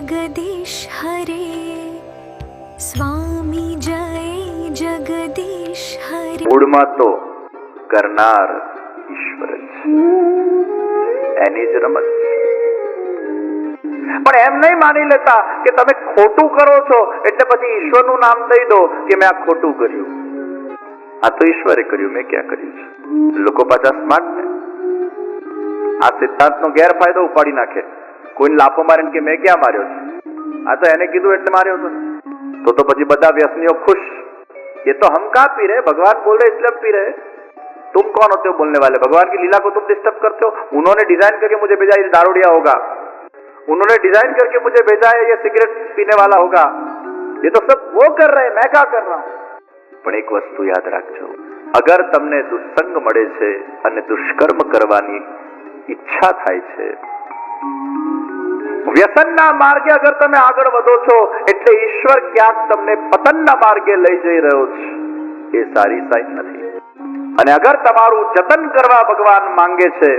जगदीश हरे स्वामी जय जगदीश हरे। મૂળમાં તો કરનાર ઈશ્વર જ એની જ રમત છે, પણ એમ નહીં માની લેતા કે તમે ખોટું કરો છો એટલે પછી ઈશ્વરનું નામ દઈ દો કે મેં આ ખોટું કર્યું, આ તો ઈશ્વરે કર્યું, મેં ક્યાં કર્યું છે। લોકો પાછા સ્માર્ટ ને આ સિદ્ધાંતનો ગેરફાયદો ઉપાડી નાખે, કોઈને લાફો મારીને કે મેં ક્યાં માર્યો છે, આ તો એને કીધું એટલે માર્યો હતો, તો પછી બધા વ્યસનીઓ ખુશ, ये तो हम कहाँ पी रहे, भगवान बोल रहे इसलिए हम पी रहे, तुम कौन होते हो बोलने वाले, भगवान की लीला को तुम डिस्टर्ब करते हो। उन्होंने डिजाइन करके मुझे भेजा ये दारूडिया होगा, उन्होंने डिजाइन करके मुझे भेजा है ये सिगरेट पीने वाला होगा, ये तो सब वो कर रहे हैं, मैं क्या कर रहा हूं। પણ એક વસ્તુ યાદ રાખજો, અગર તમને દુસ્સંગ મળે છે અને દુષ્કર્મ કરવાની ઈચ્છા થાય છે, વ્યસનના માર્ગે અગર તમે આગળ વધો છો એટલે ઈશ્વર ક્યાંક તમને પતનના માર્ગે લઈ જઈ રહ્યો છે, એ સારી સાઈન નથી। અને અગર તમારું જતન કરવા ભગવાન માંગે છે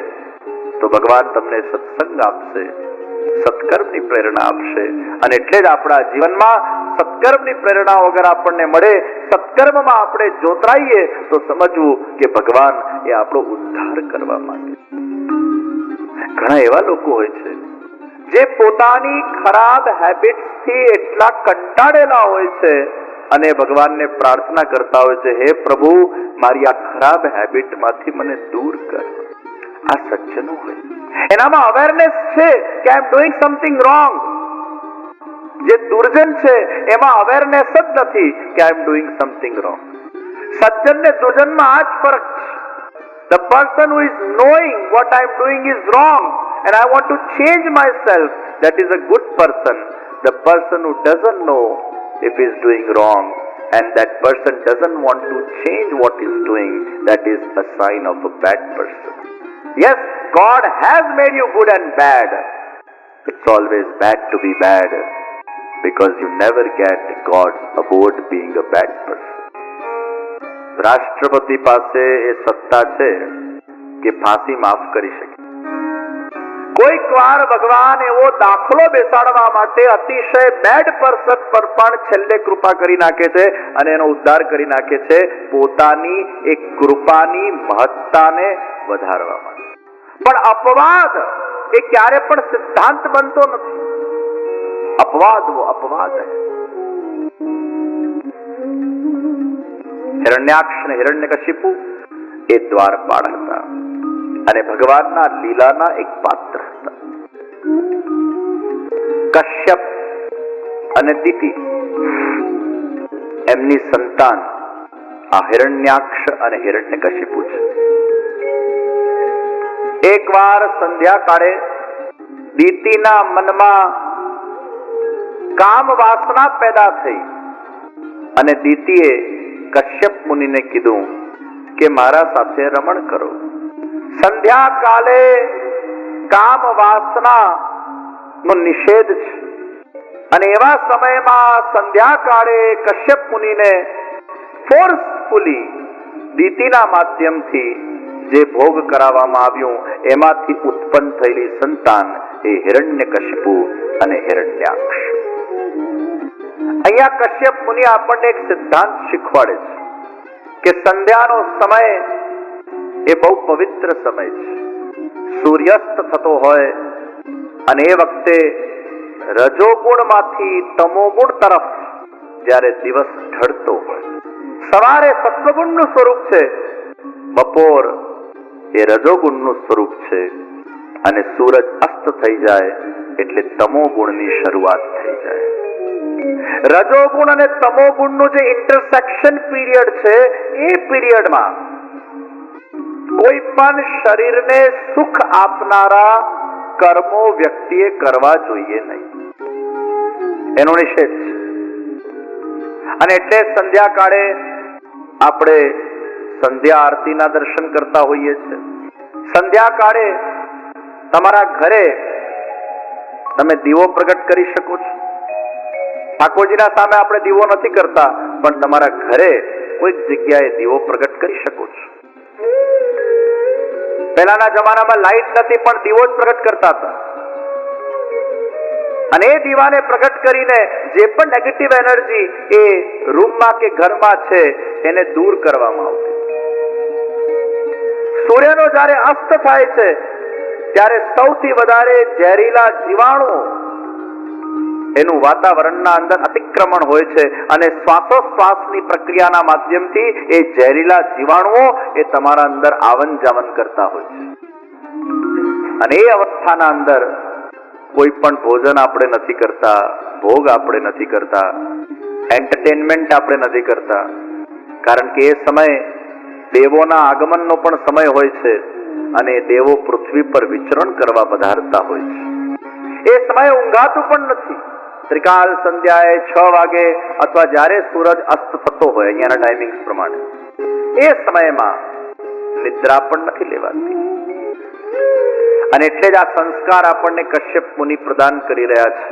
તો ભગવાન તમને સત્સંગ આપશે, સત્કર્મની પ્રેરણા આપશે, અને એટલે જ આપણા જીવનમાં સત્કર્મની પ્રેરણા વગર આપણને મળે, સત્કર્મમાં આપણે જોતરાઈએ તો સમજવું કે ભગવાન એ આપણો ઉદ્ધાર કરવા માંગે છે। ઘણા એવા લોકો હોય છે જે પોતાની ખરાબ હેબિટ્સથી એટલા કંટાળેલા હોય છે અને ભગવાનને પ્રાર્થના કરતા હોય છે, હે પ્રભુ મારી આ ખરાબ હેબિટમાંથી મને દૂર કર। આ સજ્જનો હોય, એનામાં અવેરનેસ છે કે આઈ એમ ડુઈંગ સમથિંગ રોંગ। જે દુર્જન છે એમાં અવેરનેસ જ નથી કે આઈ એમ ડુઈંગ સમથિંગ રોંગ। સજ્જન ને દુર્જનમાં આ જ ફરક છે। The person who is knowing what I am doing is wrong and I want to change myself, that is a good person. The person who doesn't know if he is doing wrong and that person doesn't want to change what he is doing, that is a sign of a bad person. Yes, God has made you good and bad. It's always bad to be bad because you never get God's award being a bad person. રાષ્ટ્રપતિ પાસે એ સત્તા છે કે ફાંસી માફ કરી શકે। કોઈક વાર ભગવાન એવો દાખલો બેસાડવા માટે અતિશય બેડ પર્સન પર પણ છેલ્લે કૃપા કરી નાખે છે અને એનો ઉદ્ધાર કરી નાખે છે, પોતાની એક કૃપાની મહત્તાને વધારવા માટે। પણ અપવાદ એ ક્યારે પણ સિદ્ધાંત બનતો નથી। અપવાદ વો અપવાદ હૈ। હિરણ્યાક્ષ અને હિરણ્યકશિપુ એ દ્વારપાળ હતા અને ભગવાનના લીલાના એક પાત્ર હતા। કશ્યપ અને દિતિ એમની સંતાન આ હિરણ્યાક્ષ અને હિરણ્યકશિપુ છે। એકવાર સંધ્યાકાળે દિતિના મનમાં કામ વાસના પેદા થઈ અને દિતિએ કશ્યપ મુનિને કીધું કે મારા સાથે રમણ કરો। સંધ્યાકાલે કામ વાસના નો નિષેધ છે અને એવા સમયમાં સંધ્યાકાળે કશ્યપ મુનિને ફોર્સફુલી દિતિના માધ્યમથી જે ભોગ કરાવવામાં આવ્યું એમાંથી ઉત્પન્ન થયેલી સંતાન એ હિરણ્યકશિપુ અને હિરણ્યાક્ષ। અહીંયા કશ્યપ મુનિ આપણને એક સિદ્ધાંત શીખવાડે છે કે સંધ્યાનો સમય એ બહુ પવિત્ર સમય છે। સૂર્યાસ્ત થતો હોય અને એ વખતે રજોગુણમાંથી તમોગુણ તરફ જ્યારે દિવસ ઢળતો હોય, સવારે સત્વગુણનું સ્વરૂપ છે, બપોર એ રજોગુણનું સ્વરૂપ છે અને સૂરજ અસ્ત થઈ જાય એટલે તમોગુણની શરૂઆત થઈ જાય। રજોગુણ અને તમોગુણનું જે ઇન્ટરસેક્શન પીરિયડ છે એ પીરિયડમાં કોઈ પણ શરીરને સુખ આપનારા કર્મો વ્યક્તિએ કરવા જોઈએ નહીં, એનો નિષેધ છે। અને એટલે સંધ્યાકાળે આપણે સંધ્યા આરતીના દર્શન કરતા હોઈએ છીએ। સંધ્યાકાળે તમારા ઘરે તમે દીવો પ્રગટ કરી શકો છો। ઠાકોરજીના સામે આપણે દીવો નથી કરતા પણ તમારા ઘરે કોઈક જગ્યાએ દીવો પ્રગટ કરી શકો છો। પહેલાના જમાનામાં લાઈટ નથી પણ દીવો જ પ્રગટ કરતા હતા અને એ દીવાને પ્રગટ કરીને જે પણ નેગેટિવ એનર્જી એ રૂમમાં કે ઘરમાં છે એને દૂર કરવામાં આવશે. સૂર્યનો જ્યારે અસ્ત થાય છે ત્યારે સૌથી વધારે ઝેરીલા જીવાણુઓ એનું વાતાવરણના અંદર અતિક્રમણ હોય છે અને શ્વાસોશ્વાસની પ્રક્રિયાના માધ્યમથી એ ઝેરીલા જીવાણુઓ એ તમારા અંદર આવન જાવન કરતા હોય છે. અને એ અવસ્થાના અંદર કોઈ પણ ભોજન આપણે નથી કરતા, ભોગ આપણે નથી કરતા, એન્ટરટેનમેન્ટ આપણે નથી કરતા, કારણ કે એ સમય દેવોના આગમનનો પણ સમય હોય છે અને દેવો પૃથ્વી પર વિચરણ કરવા પધારતા હોય છે. એ સમયે ઊંઘાતું પણ નથી. ત્રિકાલ સંધ્યાએ 6 વાગે અથવા જ્યારે સૂરજ અસ્ત થતો હોય અહીંયાના ટાઈમિંગ્સ પ્રમાણે એ સમયમાં નિદ્રા પણ નથી લેવાતી. અને એટલે જ આ સંસ્કાર આપણને કશ્યપ મુનિ પ્રદાન કરી રહ્યા છે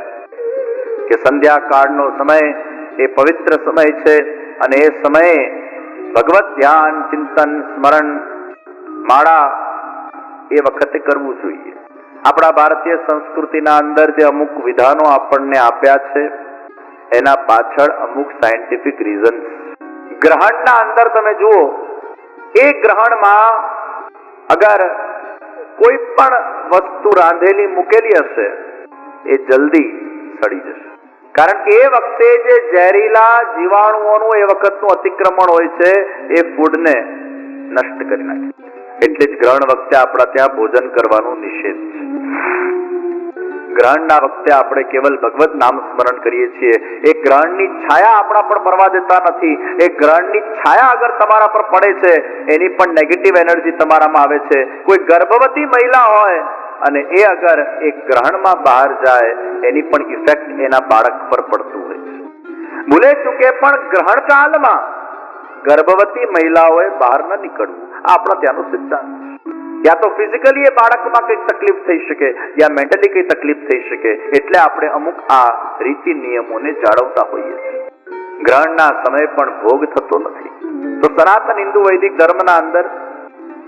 કે સંધ્યાકાળનો સમય એ પવિત્ર સમય છે અને એ સમયે ભગવત ધ્યાન, ચિંતન, સ્મરણ, માળા એ વખતે કરવું જોઈએ. આપણા ભારતીય સંસ્કૃતિના અંદર જે અમુક વિધાનો આપણને આપ્યા છે એના પાછળ અમુક સાયન્ટિફિક રીઝન. ગ્રહણના અંદર તમે જુઓ, એ ગ્રહણમાં અગર કોઈ પણ વસ્તુ રાંધેલી મૂકેલી હશે એ જલ્દી સડી જશે, કારણ કે એ વખતે જે ઝેરીલા જીવાણુઓનું એ વખતનું અતિક્રમણ હોય છે એ ફૂડને નષ્ટ કરી નાખે. એટલે જ ગ્રહણ વખતે આપણા ત્યાં ભોજન કરવાનું નિષેધ છે. ગ્રહણના વખતે આપણે કેવલ ભગવત નામ સ્મરણ કરીએ છીએ. એ ગ્રહણની છાયા આપણા પર પડવા દેતા નથી. એ ગ્રહણની છાયા અગર તમારા પર પડે છે એની પણ નેગેટિવ એનર્જી તમારામાં આવે છે. કોઈ ગર્ભવતી મહિલા હોય અને એ અગર એ ગ્રહણમાં બહાર જાય એની પણ ઇફેક્ટ એના બાળક પર પડતું હોય છે. ભૂલે ચૂકે પણ ગ્રહણ કાળમાં ગર્ભવતી મહિલાઓએ બહાર ન નીકળવું, આ આપણા ત્યાંનો સિદ્ધાંત છે. યા તો ફિઝિકલી એ બાળકમાં કઈ તકલીફ થઈ શકે યા મેન્ટલી કઈ તકલીફ થઈ શકે, એટલે આપણે અમુક આ રીતિ નિયમોને જાળવતા હોઈએ છીએ. ગ્રહણના સમય પણ ભોગ થતો નથી. તો સનાતન હિન્દુ વૈદિક ધર્મના અંદર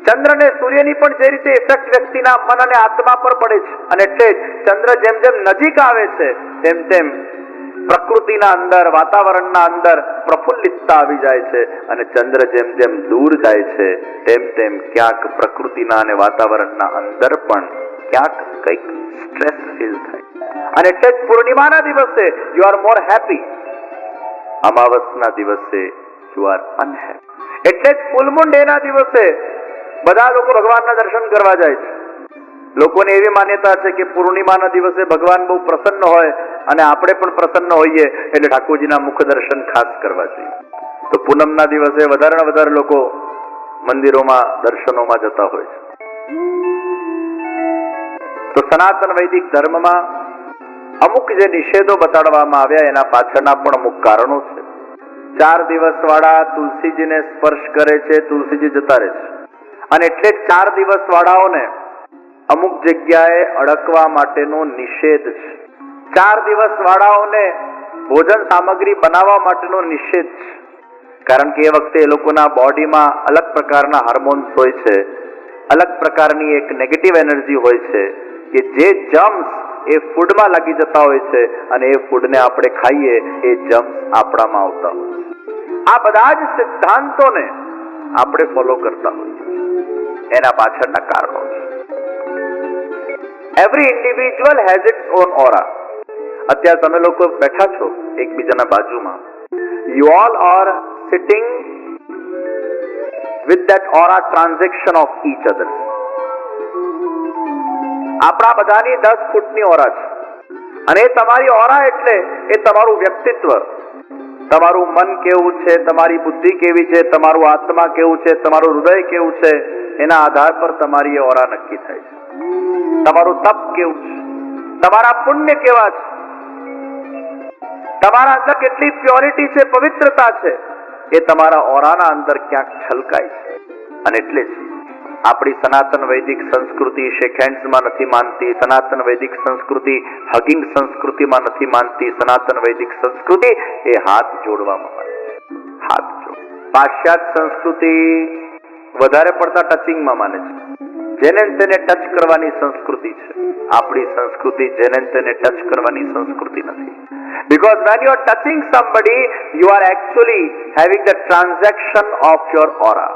ચંદ્ર ને સૂર્યની પણ જે રીતે ઇફેક્ટ વ્યક્તિના મન અને આત્મા પર પડે છે અને એટલે ચંદ્ર જેમ જેમ નજીક આવે છે તેમ તેમ પ્રકૃતિના અંદર, વાતાવરણના અંદર પ્રફુલ્લિતતા આવી જાય છે અને ચંદ્ર જેમ જેમ દૂર જાય છે તેમ તેમ ક્યાંક પ્રકૃતિના અને વાતાવરણના અંદર પણ ક્યાંક કંઈક સ્ટ્રેસ ફીલ થાય. અને એટલે જ પૂર્ણિમાના દિવસે યુ આર મોર હેપી, અમાવસના દિવસે યુ આર અનહેપી. એટલે જ ફૂલ મૂન ડે ના દિવસે બધા લોકો ભગવાનના દર્શન કરવા જાય છે. લોકોને એવી માન્યતા છે કે પૂર્ણિમાના દિવસે ભગવાન બહુ પ્રસન્ન હોય અને આપણે પણ પ્રસન્ન હોઈએ એટલે ઠાકોરજીના મુખ દર્શન ખાસ કરવા જોઈએ. તો પૂનમના દિવસે વધારે વધારે લોકો મંદિરોમાં દર્શનોમાં જતા હોય છે. તો સનાતન વૈદિક ધર્મમાં અમુક જે નિષેધો બતાડવામાં આવ્યા એના પાછળના પણ અમુક કારણો છે. 4 દિવસ વાળા તુલસીજીને સ્પર્શ કરે છે, તુલસીજી જતા રહે છે અને એટલે 4 દિવસ વાળાઓને અમુક જગ્યાએ અડકવા માટેનો નિષેધ છે. 4 દિવસ વાળાઓને ભોજન સામગ્રી બનાવવા માટેનો નિષેધ છે, કારણ કે એ વખતે એ લોકોના બોડીમાં અલગ પ્રકારના હાર્મોન્સ હોય છે, અલગ પ્રકારની એક નેગેટિવ એનર્જી હોય છે કે જે જમ્સ એ ફૂડમાં લાગી જતા હોય છે અને એ ફૂડને આપણે ખાઈએ એ જમ્સ આપણામાં આવતા હોય છે. આ બધા જ સિદ્ધાંતોને આપણે ફોલો કરતા હોઈએ. એના પાછળના કારણો છે. Every individual has its own aura. અત્યારે તમે લોકો બેઠા છો એકબીજાના બાજુમાં. You all are sitting with that aura transaction of each other. આપણા બધાની 10 ફૂટની ઓરા છે અને એ તમારી ઓરા એટલે એ તમારું વ્યક્તિત્વ, તમારું મન કેવું છે, તમારી બુદ્ધિ કેવી છે, તમારું આત્મા કેવું છે, તમારું હૃદય કેવું છે, એના આધાર પર તમારી ઓરા નક્કી થાય છે. તમારું તપ કેવું છે, તમારા પુણ્ય કેવા છે, તમારા અંદર કેટલી પ્યોરિટી છે, પવિત્રતા છે, એ તમારા ઓરાના અંદર ક્યાંક છલકાય છે. અને એટલે જ આપણી સનાતન વૈદિક સંસ્કૃતિ શેક હેન્ડ્સમાં નથી માનતી, સનાતન વૈદિક સંસ્કૃતિ હગિંગ સંસ્કૃતિમાં નથી માનતી. સનાતન વૈદિક સંસ્કૃતિ એ હાથ જોડવામાં માને છે. હાથ જોડ. પાશ્ચાત્ય સંસ્કૃતિ વધારે પડતા ટચિંગમાં માને છે. જેને તેને ટચ કરવાની સંસ્કૃતિ છે. આપણી સંસ્કૃતિ જેને તેને ટચ કરવાની સંસ્કૃતિ નથી. Because when you are touching somebody, you are actually having the transaction of your aura.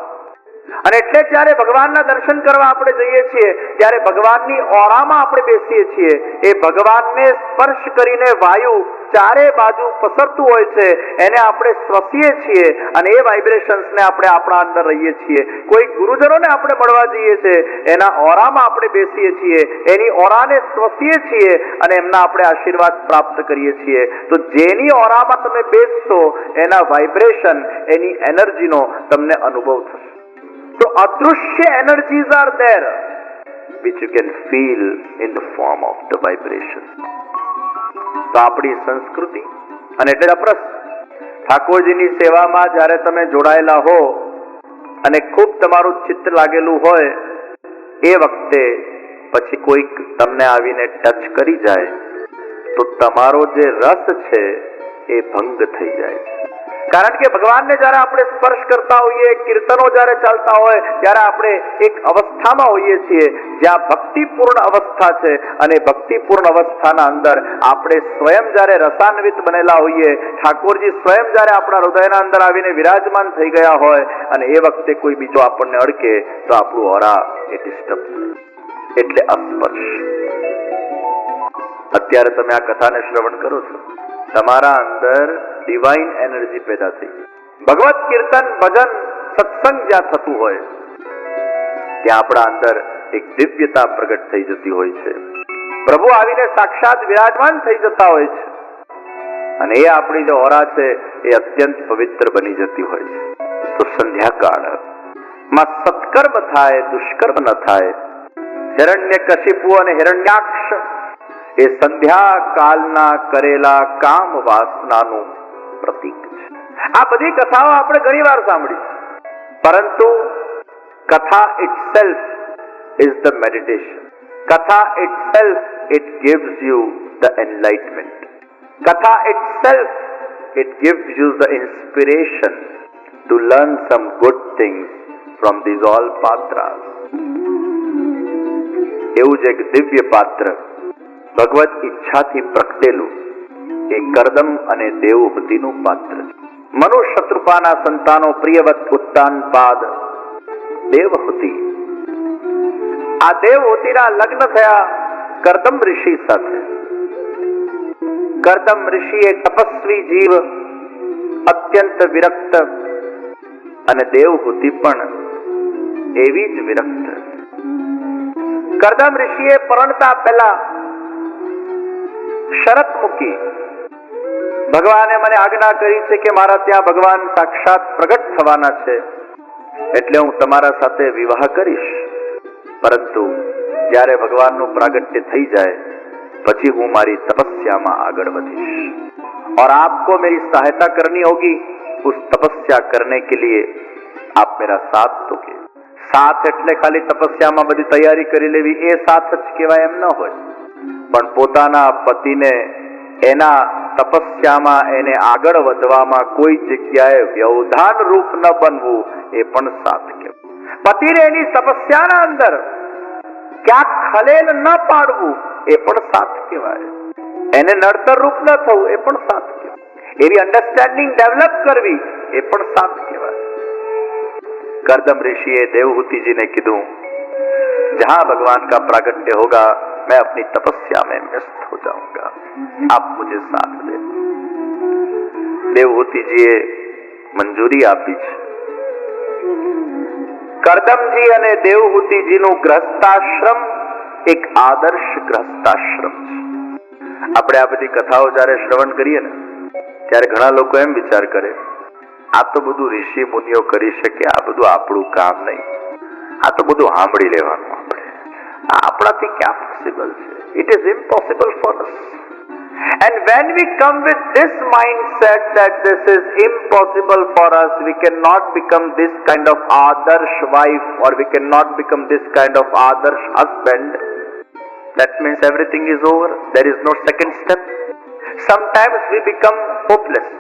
અને એટલે જ્યારે ભગવાનના દર્શન કરવા આપણે જઈએ છીએ ત્યારે ભગવાનની ઓરામાં આપણે બેસીએ છીએ. એ ભગવાનને સ્પર્શ કરીને વાયુ ચારે બાજુ પસરતું હોય છે એને આપણે શ્વસીએ છીએ અને એ વાઇબ્રેશન્સને આપણે આપણા અંદર રહીએ છીએ. કોઈ ગુરુજનોને આપણે મળવા જઈએ છીએ એના ઓરામાં આપણે બેસીએ છીએ, એની ઓરાને શ્વસીએ છીએ અને એમના આપણે આશીર્વાદ પ્રાપ્ત કરીએ છીએ. તો જેની ઓરામાં તમે બેસશો એના વાઇબ્રેશન, એની એનર્જીનો તમને અનુભવ થશે. So adrushya energies are there which you can feel in the form of the vibration. તો આપણી સંસ્કૃતિ અને એટલે અપરસ ઠાકોરજીની સેવામાં જ્યારે તમે જોડાયેલા હો અને ખૂબ તમારું ચિત્ત લાગેલું હોય એ વખતે પછી કોઈક તમને આવીને ટચ કરી જાય તો તમારો જે રસ છે એ ભંગ થઈ જાય છે. કારણ કે ભગવાનને જ્યારે આપણે સ્પર્શ કરતા હોઈએ, કીર્તનો જ્યારે ચાલતા હોય ત્યારે આપણે એક અવસ્થામાં હોઈએ છીએ જ્યાં ભક્તિપૂર્ણ અવસ્થા છે અને ભક્તિપૂર્ણ અવસ્થાના અંદર આપણે સ્વયં જ્યારે રસાન્વિત બનેલા હોઈએ, ઠાકોરજી સ્વયં જ્યારે આપણા હૃદયના અંદર આવીને વિરાજમાન થઈ ગયા હોય અને એ વખતે કોઈ બીજો આપણને અડકે તો આપણું ઓરા એ ડિસ્ટર્બ થાય. એટલે અસ્પર્શ. અત્યારે તમે આ કથાને શ્રવણ કરો છો, તમારા અંદર ડિવાઇન એનર્જી પેદા થઈ. ભગવત કીર્તન, ભજન, સત્સંગ જ્યાં થતું હોય ત્યાં આપણા અંદર એક દિવ્યતા પ્રગટ થઈ જતી હોય છે. પ્રભુ આવીને સાક્ષાત વિરાજમાન થઈ જતા હોય છે અને એ આપણી જે ઓરા છે એ અત્યંત પવિત્ર બની જતી હોય છે. તો સંધ્યાકાળમાં સત્કર્મ થાય, દુષ્કર્મ ન થાય. હિરણ્યકશિપુ અને હિરણ્યાક્ષ એ સંધ્યા કાલના કરેલા કામ વાસનાનું પ્રતીક છે. આ બધી કથાઓ આપણે ઘણી વાર સાંભળી, પરંતુ કથા itself is the meditation. કથા itself, it gives you the enlightenment. કથા itself, it gives you the inspiration to learn some good things from these all patras. એવું જ એક દિવ્ય પાત્ર ભગવત ઈચ્છાથી પ્રગટેલું એ કરદમ અને દેવહૂતિનું પાત્ર છે. મનુ શત્રુપાના સંતાનો પ્રિયવત ઉત્તાનપાદ દેવહૂતિ. આ દેવહૂતિના લગ્ન થયા કરદમ ઋષિ સાથે. કરદમ ઋષિ એ તપસ્વી જીવ, અત્યંત વિરક્ત, અને દેવહૂતિ પણ એવી જ વિરક્ત. કરદમ ઋષિએ પરણતા પહેલા શરત મૂકી, ભગવાને મને આજ્ઞા કરી છે કે મારા ત્યાં ભગવાન સાક્ષાત પ્રગટ થવાના છે એટલે હું તમારા સાથે વિવાહ કરીશ, પરંતુ જ્યારે ભગવાનનું પ્રાગટ્ય થઈ જાય પછી હું મારી તપસ્યામાં આગળ વધીશ और आपको मेरी सहायता करनी होगी उस तपस्या करने के लिए आप मेरा साथ दोगे. साथ એટલે ખાલી તપસ્યામાં બધી તૈયારી કરી લેવી એ સાથ જ કહેવાય એમ ન હોય, પણ પોતાના પતિને એના તપસ્યામાં એને આગળ વધવામાં કોઈ જગ્યાએ વ્યવધાન રૂપ ન બનવું એ પણ સાથ કહેવાય. પતિને એની તપસ્યાના અંદર ક્યાંક ખલેલ ન પાડવું એ પણ સાથ કહેવાય. એને નડતર રૂપ ન થવું એ પણ સાથ કહેવાય. એવી અંડરસ્ટેન્ડિંગ ડેવલપ કરવી એ પણ સાથ કહેવાય. करदम ऋषि ने देवहूति जी ने कीधु, जहां भगवान का प्रागट्य होगा मैं अपनी तपस्या में व्यस्त हो जाऊंगा, आप मुझे साथ दे. देवहूति जी ए मंजूरी आपी छे. करदमजी અને દેવહૂતિજીનું ગ્રહસ્થાશ્રમ એક આદર્શ ગ્રહસ્થાશ્રમ છે. આપણે આ બધી કથાઓ જ્યારે શ્રવણ કરીએ ને ત્યારે ઘણા લોકો એમ વિચાર કરે આ તો બધું ઋષિ મુનિઓ કરી શકે, આ બધું આપણું કામ નહીં, આ તો બધું સાંભળી લેવાનું, આપણે આપણાથી ક્યાં પોસિબલ છે? It is impossible for us. And when we come with this mindset that this is impossible for us, we cannot become this kind of adarsh wife or we cannot become this kind of adarsh husband, that means everything is over, there is no second step. Sometimes we become hopeless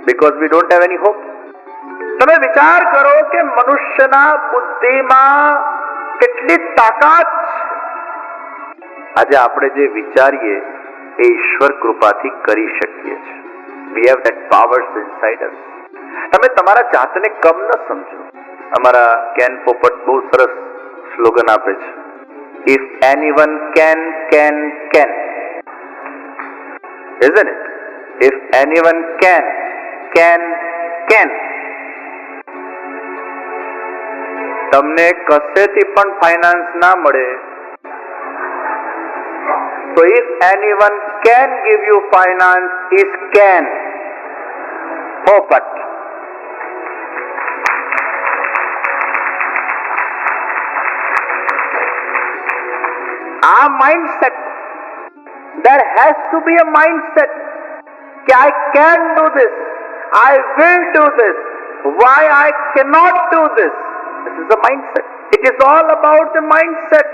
because we don't have any hope. તમે વિચાર કરો કે મનુષ્યના બુદ્ધિમાં કેટલી તાકાત છે. આજે આપણે જે વિચારીએ એ ઈશ્વર કૃપાથી કરી શકીએ છીએ. We have that powers inside us. તમે તમારા જાતને કમ ન સમજો. અમારા કેન પોપટ બહુ સરસ સ્લોગન આપે છે, if anyone can, isn't it? If anyone can. તમને કશેથી પણ ફાઇનાન્સ ના મળે તો if anyone can give you finance is can. પોપટ. આ mindset, there has to be a mindset कि I can do this, I will do this, why I cannot do this. This is the mindset. It is all about the mindset.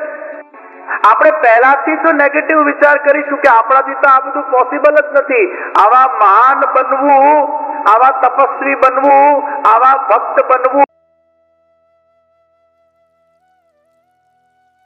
આપણે પહેલાથી જો negative વિચાર કરીશું કે આપણાથી તો આ બધું પોસિબલ જ નથી, આવા મહાન બનવું, આવા તપસ્વી બનવું, આવા ભક્ત બનવું